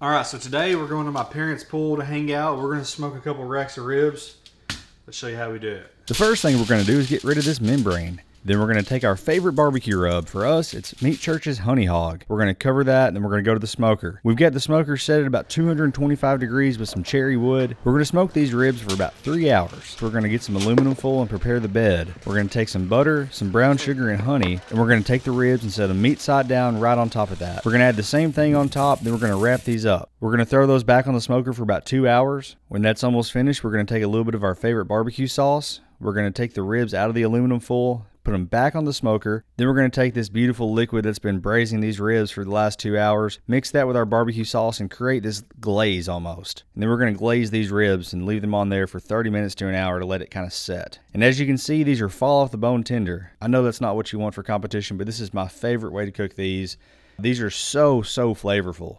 All right, so today we're going to my parents' pool to hang out. We're going to smoke a couple racks of ribs. Let's show you how we do it. The first thing we're going to do is get rid of this membrane. Then we're going to take our favorite barbecue rub. For us, it's Meat Church's Honey Hog. We're going to cover that, and then we're going to go to the smoker. We've got the smoker set at about 225 degrees with some cherry wood. We're going to smoke these ribs for about 3 hours. We're going to get some aluminum foil and prepare the bed. We're going to take some butter, some brown sugar, and honey, and we're going to take the ribs and set them meat side down right on top of that. We're going to add the same thing on top, then we're going to wrap these up. We're going to throw those back on the smoker for about 2 hours. When that's almost finished, we're going to take a little bit of our favorite barbecue sauce. We're going to take the ribs out of the aluminum foil, put them back on the smoker. Then we're going to take this beautiful liquid that's been braising these ribs for the last 2 hours, mix that with our barbecue sauce, and create this glaze almost. And then we're going to glaze these ribs and leave them on there for 30 minutes to an hour to let it kind of set. And as you can see, these are fall off the bone tender. I know that's not what you want for competition, but this is my favorite way to cook these. These are so flavorful.